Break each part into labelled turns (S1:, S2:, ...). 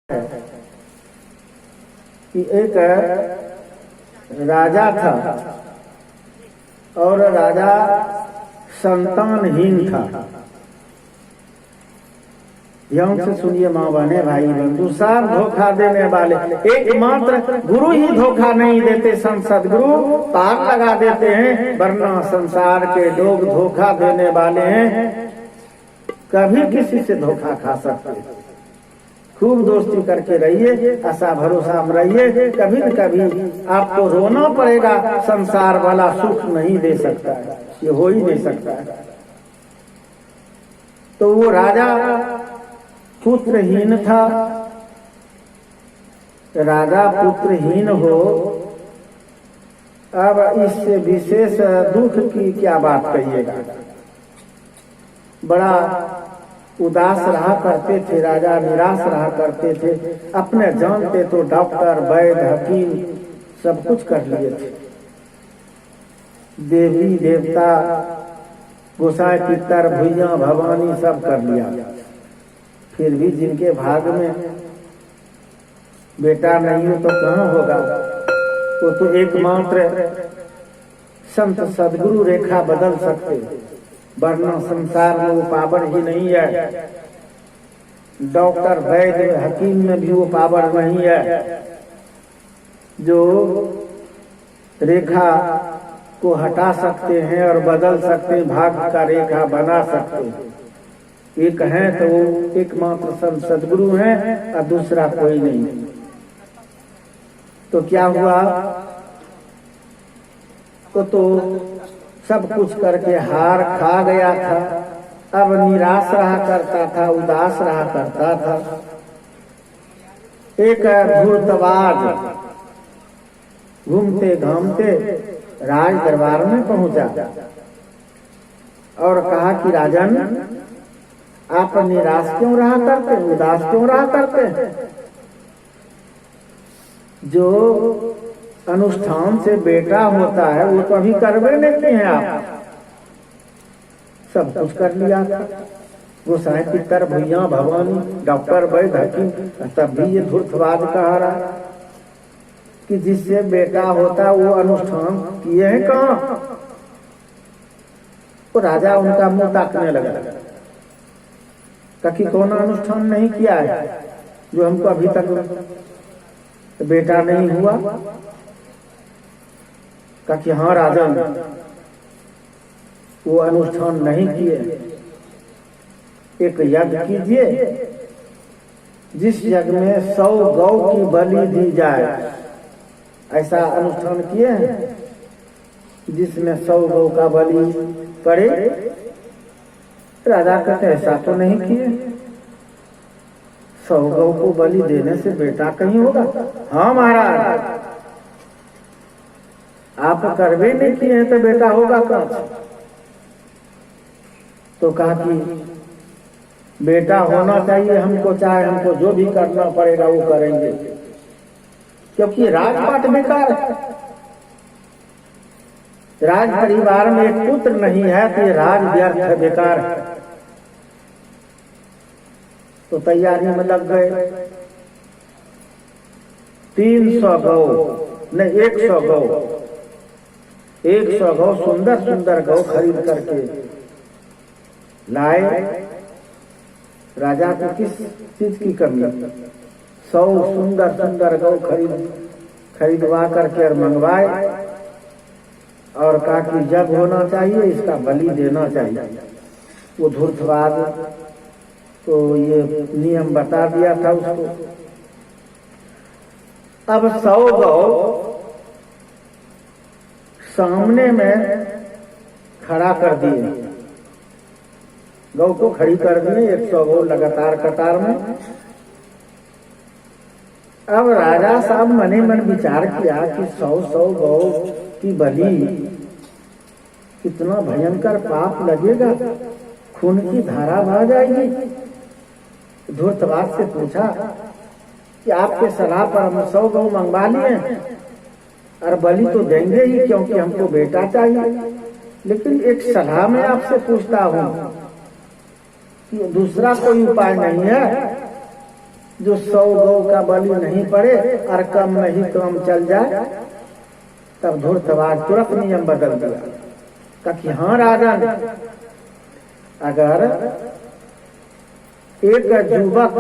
S1: है कि एक राजा था और राजा संतानहीन था। ध्यान से सुनिए माँ बहने भाई बंधु, सब धोखा देने वाले, एकमात्र गुरु ही धोखा नहीं देते। संसद गुरु पार लगा देते हैं, वरना संसार के लोग धोखा देने वाले हैं। कभी किसी से धोखा खा सकते। खूब दोस्ती करके रहिए, आशा भरोसा में रहिए। कभी न कभी आपको रोना पड़ेगा। संसार वाला सुख नहीं दे सकता है, ये हो ही नहीं सकता है। तो वो राजा पुत्रहीन था। राजा पुत्रहीन हो, अब इससे विशेष दुख की क्या बात कहिएगा। बड़ा उदास रहा करते थे राजा, निराश रहा करते थे। अपने जानते तो डॉक्टर वैद्य हकीम सब कुछ कर लिए थे, देवी देवता गोसाई पितर भैया भवानी सब कर लिया। फिर भी जिनके भाग में बेटा नहीं हो तो कहाँ होगा। वो तो एकमात्र संत सदगुरु रेखा बदल सकते, वरना संसार में वो पावर ही नहीं है। डॉक्टर वैद्य हकीम में भी वो पावर नहीं है जो रेखा को हटा सकते हैं और बदल सकते हैं, भाग्य का रेखा बना सकते हैं। एक है तो वो एकमात्र संत सदगुरु हैं और दूसरा कोई नहीं। तो क्या हुआ, तो सब कुछ करके हार खा गया था। अब निराश रहा करता था, उदास रहा करता था। एक धूर्तवाज घूमते घामते राज दरबार में पहुंचा और कहा कि राजन, आप निराश क्यों रहा करते, उदास क्यों रहा करते। जो अनुष्ठान से बेटा होता है वो तो अभी करवे नहीं किए हैं आप। सब कुछ कर लिया था, गोसाई पितर भैया भवानी डॉक्टर वैद्य हकीम, तब भी ये धूर्तवाद कहा रहा कि जिससे बेटा होता वो अनुष्ठान किए हैं कहाँ। तो राजा उनका मुंह ताकने लगा कि कौन अनुष्ठान नहीं किया है जो हमको अभी तक बेटा नहीं हुआ। कि हाँ राजन, वो अनुष्ठान नहीं किए। एक यज्ञ कीजिए जिस यज्ञ में 100 गौ की बलि दी जाए। ऐसा अनुष्ठान किए हैं जिसमें 100 गौ का बलि पड़े। राजा कहते ऐसा तो नहीं किए, 100 गौ को बलि देने से बेटा कहीं होगा। हाँ महाराज, आप करवे नहीं किए हैं तो बेटा होगा कहाँ। तो कहा कि बेटा होना चाहिए हमको, चाहे हमको जो भी करना पड़ेगा वो करेंगे, क्योंकि राजपाट बेकार है। राज परिवार में एक पुत्र नहीं है तो ये राज व्यर्थ है, बेकार है। तो तैयारी में लग गए। 300 गौ नहीं 100 गौ, 100 गौ सुंदर सुंदर गौ खरीद करके लाए। राजा को किस चीज की कमी, 100 सुंदर सुंदर गौ खरीदवा करके और मंगवाए और कहा कि जब होना चाहिए इसका बलि देना चाहिए। वो धूर्तवाद तो ये नियम बता दिया था उसको। अब 100 गौ सामने में खड़ा कर दिए, गौ को खड़ी कर दिए 100 गौ लगातार कतार में। अब राजा साहब मने मन विचार किया कि 100 गौ की बलि कितना भयंकर पाप लगेगा, खून की धारा बह जाएगी। धूर्तवाद से पूछा कि आपके सलाह पर हम 100 गौ मंगवा लिए और बलि तो देंगे ही क्योंकि हमको बेटा चाहिए, लेकिन एक सलाह में आपसे पूछता हूँ कि दूसरा कोई उपाय नहीं है। जो 100 गौ का बलि नहीं पड़े और कम में ही काम चल जाए। तब धूर्तराज तुरंत नियम बदल दिया, कहा कि हाँ राजन, अगर एक युवक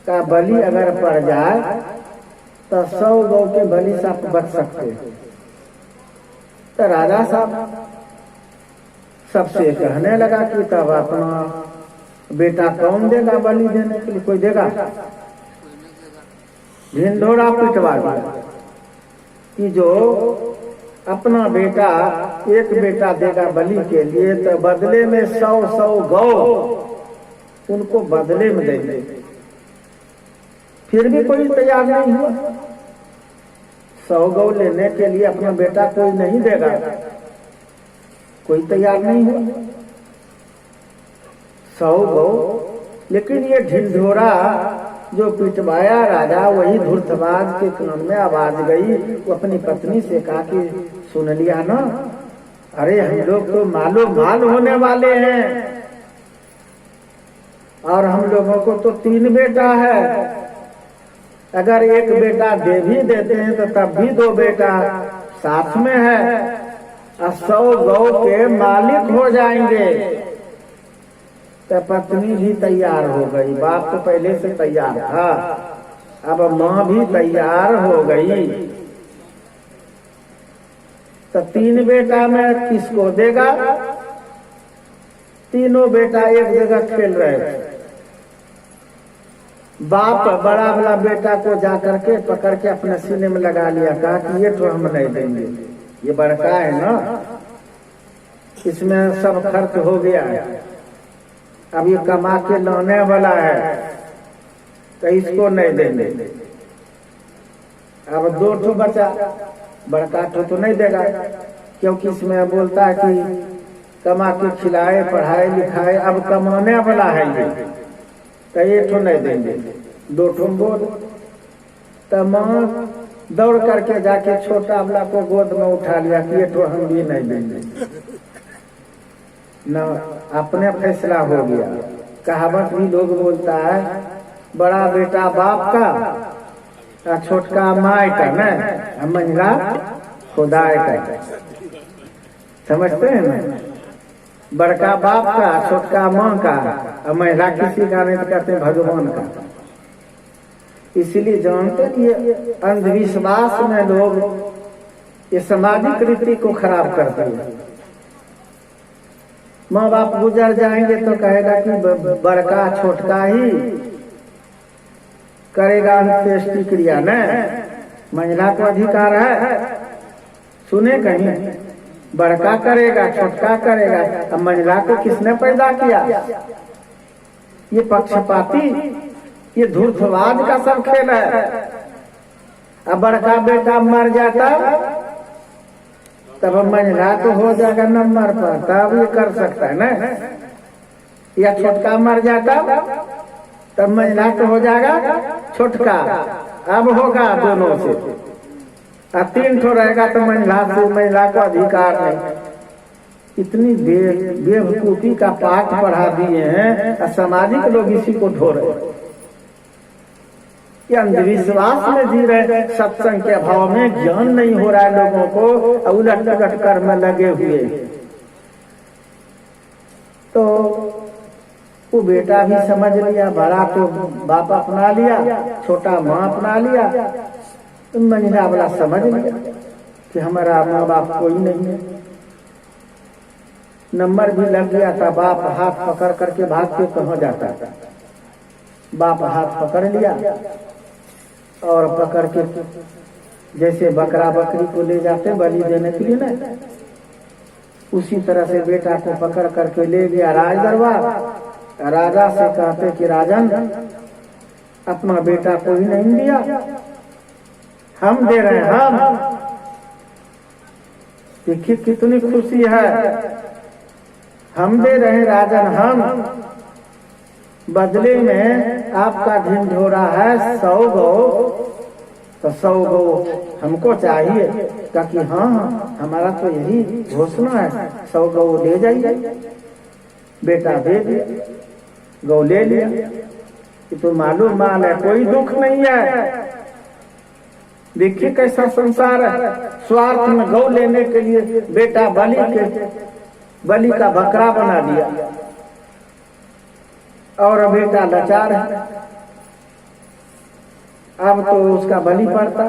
S1: का बलि अगर पड़ जाए तो 100 गौ के बलि से आप बच सकते हैं। तो राजा साहब सबसे कहने लगा कि तब अपना बेटा कौन देगा बलि देने के लिए? कोई देगा? ढिंढोरा पिटवा दिया कि जो अपना बेटा, एक बेटा देगा बलि के लिए तो बदले में 100 गौ उनको बदले में देंगे। फिर भी कोई तैयार नहीं हुआ। 100 गौ लेने के लिए अपना बेटा कोई नहीं देगा, कोई तैयार नहीं हुआ। 100 गौ, लेकिन ये ढिंढोरा जो पिटवाया राजा, वही धूर्तराज के कान में आवाज गई। वो अपनी पत्नी से कहा कि सुन लिया ना, अरे हम लोग तो मालो माल होने वाले हैं और हम लोगों को तो 3 बेटा है। अगर एक बेटा दे भी देते हैं तो तब भी 2 बेटा साथ में है और 100 गौ के मालिक हो जाएंगे। तो पत्नी भी तैयार हो गई, बाप तो पहले से तैयार था, अब माँ भी तैयार हो गई। तो 3 बेटा में किसको देगा? तीनों बेटा एक जगह खेल रहे थे। बाप बड़ा वाला बेटा को जा करके पकड़ के अपने सीने में लगा लिया, कहा कि ये तो हम नहीं देंगे, ये बड़का है ना, इसमें सब खर्च हो गया है, अब ये कमा के लाने वाला है तो इसको नहीं देंगे। अब 2 ठो बचा, बड़का ठो तो नहीं देगा, क्योंकि इसमें बोलता है कि कमा के खिलाए, पढ़ाए लिखाए, अब कमाने वाला है ये, तो ये ठो नहीं देंगे, 2 ठो बोल। तो माँ दौड़ करके जाके छोटा वाला को गोद में उठा लिया कि ये ठो हम भी नहीं देंगे न। अपने फैसला हो गया। कहावत भी लोग बोलता है, बड़ा बेटा बाप का, छोटका माय का, न मंझला खुदाए का। समझते हैं ना? बड़का बाप का, छोटका माँ का, और महिला किसी का नहीं करते हैं भगवान का। इसलिए जानते कि अंधविश्वास में लोग ये सामाजिक रीति को खराब करते हैं। माँ बाप गुजर जाएंगे तो कहेगा कि बड़का छोटका ही करेगा अंत्येष्टि क्रिया, न महिला को अधिकार है। सुने कहीं, बड़का करेगा, छोटका करेगा, अब महिला को किसने पैदा किया? ये पक्षपाती, ये धूर्तवाद का सब खेल है। अब बड़का बेटा मर जाता तब महिला तो हो जाएगा नंबर पर, तब ये कर सकता है ना। या छोटका मर जाता तब महिला तो हो जाएगा छोटका, अब होगा दोनों से। और 3 ठो रहेगा तो महिला को अधिकार नहीं। इतनी बेवकूफी का पाठ पढ़ा दिए हैं और सामाजिक लोग इसी को ढो रहे। ये अंधविश्वास में जी रहे, सत्संग के अभाव में ज्ञान नहीं हो रहा है लोगों को, उलट पुलट कर में लगे हुए। तो वो बेटा भी समझ लिया, बड़ा तो बाप अपना लिया, छोटा माँ अपना लिया। महिला वाला समझ लिया कि हमारा माँ बाप कोई नहीं है। नंबर भी लग गया था, बाप हाथ पकड़ करके भाग के कहाँ जाता था। बाप हाथ पकड़ लिया और पकड़ के जैसे बकरा बकरी को ले जाते बलि देने के लिए ना, उसी तरह से बेटा को पकड़ करके ले गया राज दरबार। राजा से कहते कि राजन, अपना बेटा को ही नहीं दिया, हम दे रहे हैं। हम देखिए कितनी खुशी है, हम दे रहे हैं राजन, हम बदले में आपका ढिंढोरा है 100 गौ, तो 100 गौ हमको चाहिए। क्योंकि हाँ, हमारा तो यही घोषणा है, 100 गौ ले जाइए। बेटा दे दिया, गौ ले लिया। कि तो मालूम माल है, कोई दुख नहीं है। देखिए कैसा संसार है। स्वार्थ में गौ लेने के लिए बेटा बलि का बकरा बना दिया और बेटा लाचार है। अब तो उसका बलि पड़ता।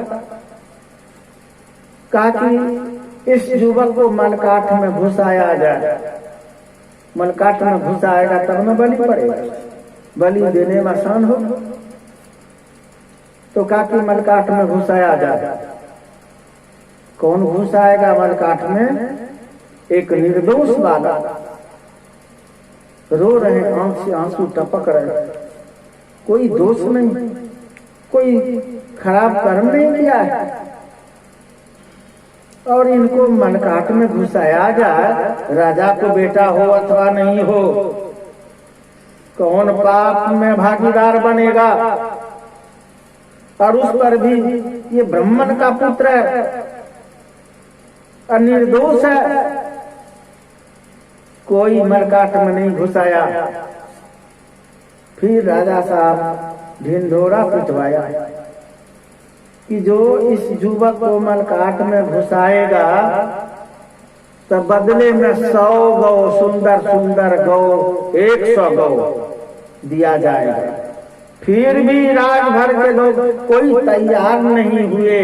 S1: कहा कि इस युवक को मलकाठ में घुसाया जाए, मलकाठ में घुसाएगा तब में बलि पड़ेगा, बलि देने में आसान हो। तो कहा कि मलकाठ में घुसाया जाए। कौन घुसाएगा मलकाठ में? एक निर्दोष वाला रो रहे, आंख से आंसू टपक रहे, कोई दोष नहीं, कोई खराब कर्म नहीं किया है, और इनको मलकाठ में घुसाया जाए। राजा को बेटा हो अथवा नहीं हो, कौन पाप में भागीदार बनेगा? और उस पर भी ये ब्राह्मण का पुत्र है, निर्दोष है, कोई मलकाठ में नहीं घुसाया। फिर राजा साहब ढिंढोरा पिटवाया कि जो इस युवक को मलकाठ में घुसाएगा तो बदले में 100 गौ, सुंदर सुंदर गौ, 100 गौ दिया जाएगा। फिर भी राजभर के लोग कोई तैयार नहीं हुए।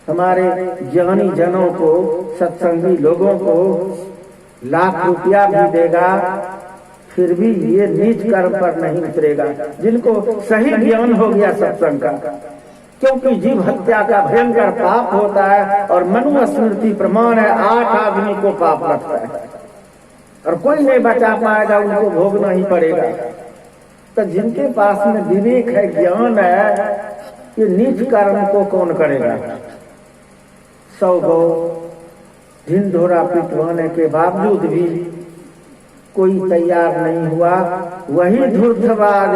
S1: हमारे ज्ञानी जनों को, सत्संगी लोगों को लाख रुपया भी देगा, फिर भी ये नीच कर्म पर नहीं उतरेगा। जिनको सही ज्ञान हो गया सत्संग का, क्योंकि जीव हत्या का भयंकर पाप होता है और मनु स्मृति प्रमाण है, 8 आदमी को पाप लगता है और कोई नहीं बचा पाएगा, उनको भोगना ही पड़ेगा। तो जिनके पास में विवेक है, ज्ञान है, ये नीच कर्म को कौन करेगा? 100 गौ ढिंढोरा पिटवाने के बावजूद भी कोई तैयार नहीं हुआ। वही धूर्तबाज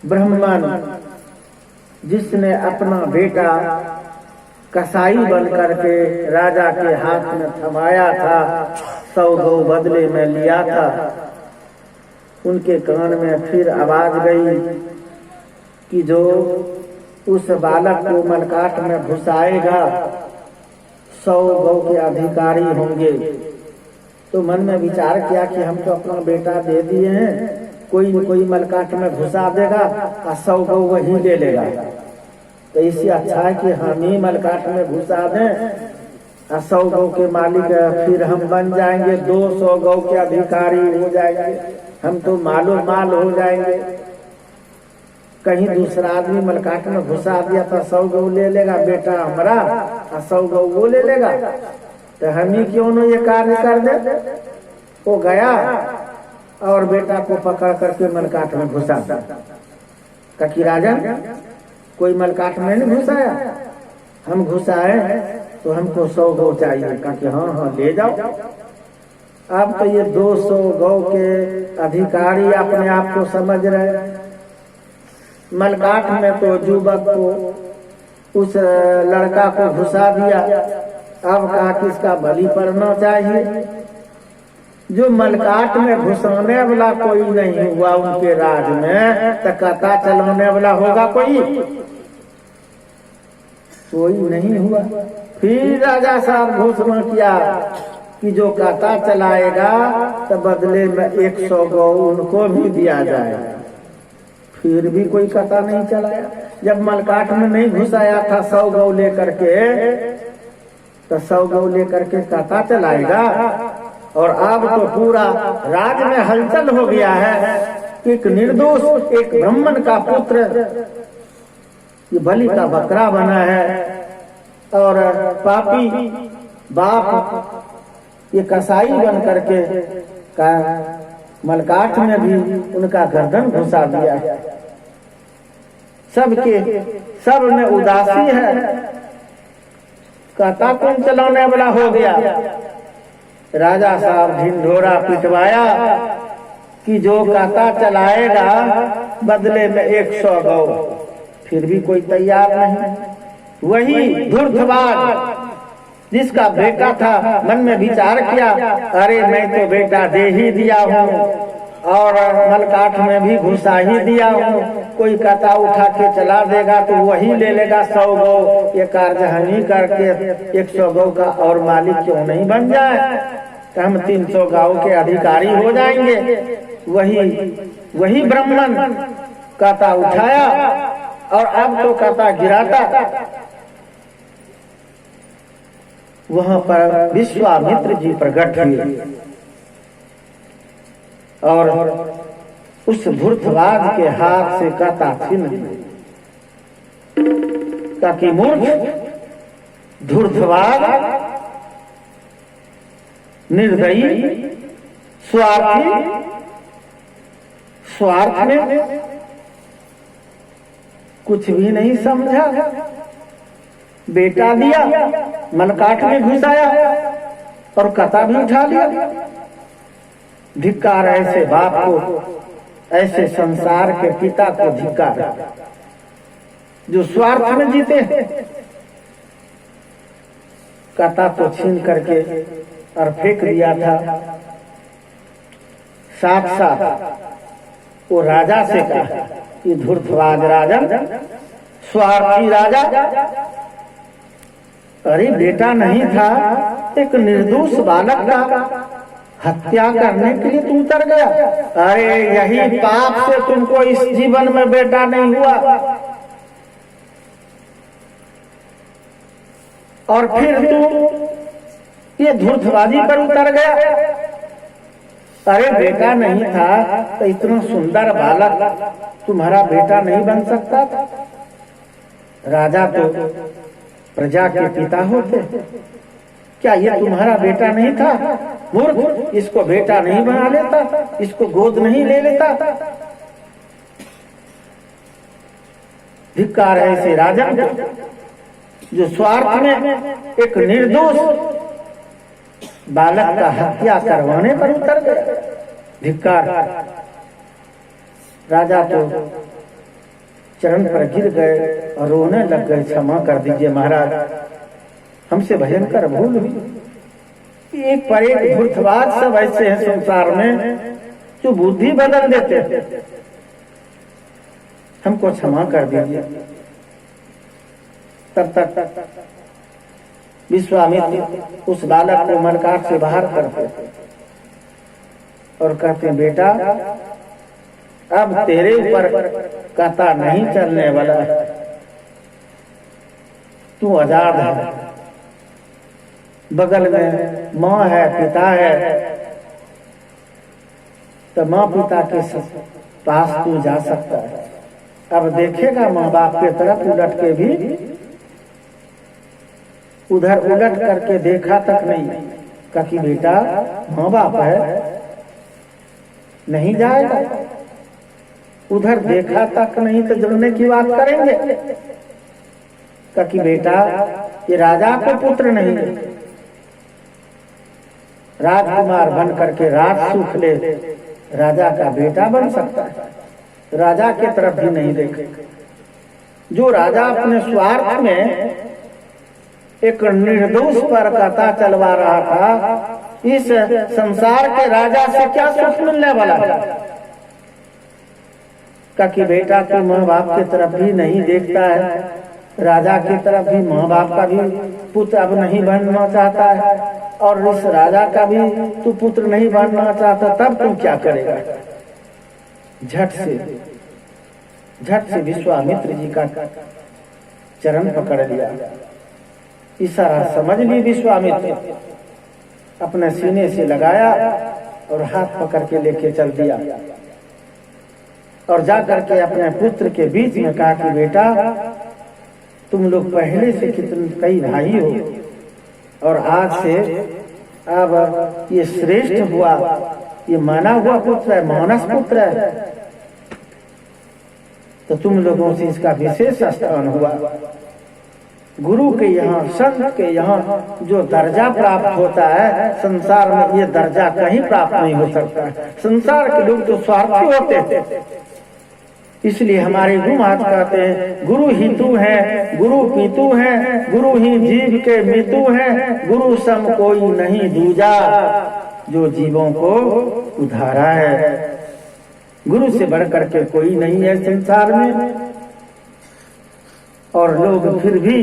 S1: ब्राह्मण जिसने अपना बेटा कसाई बन करके राजा के हाथ में थमाया था, 100 गौ बदले में लिया था, उनके कान में फिर आवाज गई कि जो उस बालक को मलकाठ में घुसाएगा 100 गौ के अधिकारी होंगे। तो मन में विचार किया कि हम तो अपना बेटा दे दिए हैं, कोई न कोई मलकाठ में घुसा देगा और 100 गौ वही ले लेगा। तो इससे अच्छा है कि हम ही मलकाठ में घुसा दें और 100 गौ के मालिक फिर हम बन जाएंगे, 200 गौ के अधिकारी हो जाएंगे, हम तो मालो माल हो जाएंगे। कहीं दूसरा आदमी मलकाठ में घुसा दिया तो 100 गौ ले लेगा बेटा हमारा और 100 गौ वो ले लेगा। तो हम ही क्यों न ये कार्य कर दे? वो गया और बेटा को पकड़ करके मलकाठ में घुसा दिया। कि राजन कोई मलकाठ में नहीं घुसाया, हम घुसाए तो हमको 100 गौ चाहिए। कहा कि हाँ हाँ ले जाओ। अब तो ये 200 गौ के अधिकारी अपने आप को समझ रहे। मलकाठ में तो युवक को, उस लड़का को घुसा दिया। अब कहा कि इसका बलि पड़ना चाहिए। जो मलकाठ में घुसाने वाला कोई नहीं हुआ उनके राज में, तो कथा चलाने वाला होगा कोई नहीं हुआ। फिर राजा साहब घोषणा किया कि जो कथा चलाएगा तो बदले में 100 गौ उनको भी दिया जाएगा। फिर भी कोई कथा नहीं चलाया। जब मलकाठ में नहीं घुसाया था 100 गौ लेकर के, तो 100 गौ लेकर के कथा चलाएगा। और अब तो पूरा राज में हलचल हो गया है। एक निर्दोष, एक ब्राह्मण का पुत्र ये बलि का बकरा बना है और पापी बाप ये कसाई बन करके का मलकाठ में भी उनका गर्दन घुसा दिया। सब में उदासी है। कथा कौन चलाने वाला हो गया? राजा साहब ढिंढोरा पिटवाया कि जो कथा चलाएगा बदले में 100 गौ। फिर भी कोई तैयार नहीं। वही धूर्तबाज जिसका बेटा था मन में विचार किया, अरे मैं तो बेटा दे ही दिया हूँ, और मलकाठ में भी घुसा ही दिया हूँ। कोई कता उठा के चला देगा तो वही ले लेगा 100 गौ। ये कारजहानी करके 100 गौ का और मालिक क्यों नहीं बन जाए, तो हम 300 गाँव के अधिकारी हो जाएंगे। वही ब्राह्मण कता उठाया और अब तो कता गिराता। वहां पर विश्वामित्र जी प्रकट हुए और उस धूर्तवाद के हाथ से कता छीन ताकि मूर्ख, धूर्तवाद, निर्दयी, स्वार्थ में कुछ भी नहीं समझा, बेटा दिया, मलकाठ में घुसाया और कता भी उठा लिया। धिक्कार ऐसे बाप को, ऐसे संसार के पिता को धिक्कार, जो स्वार्थ में जीते हैं। कता तो छीन करके और फेंक दिया था। साथ साथ वो राजा से कहा, ये धूर्तवाद राजन, स्वार्थी राजा, अरे बेटा नहीं था, एक निर्दोष बालक का हत्या करने के लिए तू उतर गया। अरे यही पाप से तुमको इस जीवन में बेटा नहीं हुआ, और फिर तू ये धूर्तवादी पर उतर गया। अरे बेटा नहीं था तो इतना सुंदर बालक तुम्हारा बेटा नहीं बन सकता था। राजा तो प्रजा के पिता होते, क्या ये तुम्हारा बेटा नहीं था? मूर्ख, इसको बेटा नहीं बना लेता, इसको गोद नहीं ले लेता। धिक्कार है ऐसे राजा जो स्वार्थ में एक निर्दोष बालक का हत्या करवाने पर उतर गया। धिक्कार। राजा तो चरण पर गिर गए और रोने लग गए, क्षमा कर दीजिए महाराज, हमसे भयंकर भूल हुई। एक पर एक धूर्तवाद सब ऐसे हैं संसार में जो बुद्धि बदल देते हैं। हमको क्षमा कर दीजिए। तब तक विश्वामित्र उस बालक को मलकाठ से बाहर करते और कहते, बेटा अब तेरे ऊपर कता नहीं चलने वाला, तू आजाद है। बगल में माँ है, पिता है, तो माँ पिता के पास तू जा सकता है। अब देखेगा माँ बाप के तरफ उलट के भी, उधर उलट करके देखा तक नहीं, क्योंकि बेटा माँ बाप है, नहीं जाएगा। उधर देखा तक नहीं तो जुड़ने की बात करेंगे, क्योंकि बेटा ये राजा को पुत्र नहीं, राजकुमार बन करके राज सुख ले, राजा का बेटा बन सकता है। राजा की तरफ भी नहीं देखे। जो राजा अपने स्वार्थ में एक निर्दोष पर कथा चलवा रहा था, इस संसार के राजा से क्या सुख मिलने वाला है? क्योंकि बेटा तो माँ बाप की तरफ भी नहीं देखता है, राजा की तरफ भी माँ बाप का भी पुत्र अब नहीं बनना चाहता है, और इस राजा का भी तू पुत्र नहीं बनना चाहता, तब तू क्या करेगा? झट से विश्वामित्र जी का चरण पकड़ लिया। इशारा समझ ली विश्वामित्र, अपने सीने से लगाया और हाथ पकड़ के लेके चल दिया, और जा करके अपने पुत्र के बीच में कहा कि बेटा तुम लोग पहले से कितने कई भाई हो, और आज से अब ये श्रेष्ठ हुआ, ये माना हुआ पुत्र है, मानस पुत्र है, तो तुम लोगों से इसका विशेष स्थान हुआ। गुरु के यहाँ, संत के यहाँ जो दर्जा प्राप्त होता है, संसार में ये दर्जा कहीं प्राप्त नहीं हो सकता है। संसार के लोग तो स्वार्थी होते हैं, इसलिए हमारे गुरु महाराज कहते हैं, गुरु ही तू है, गुरु पीतू है, गुरु ही जीव के मितु है, गुरु सम कोई नहीं दूजा, जो जीवों को उधारा है। गुरु से बढ़कर के कोई नहीं है संसार में। और लोग फिर भी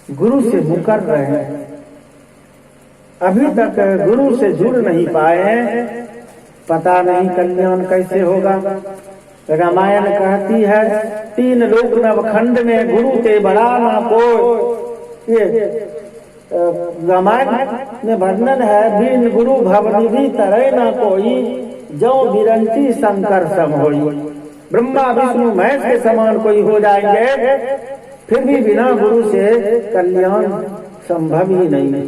S1: गुरु से मुकर रहे हैं, अभी तक गुरु से जुड़ नहीं पाए हैं। पता नहीं कल्याण कैसे होगा। रामायण कहती है 3 लोक नवखंड में गुरु ते बड़ा ना कोई। ये रामायण में वर्णन है, बिन गुरु भवनिधि तरय ना कोई, जो बिरंची शंकर सम होई। ब्रह्मा विष्णु महेश के समान कोई हो जाएंगे, फिर भी बिना गुरु से कल्याण संभव ही नहीं।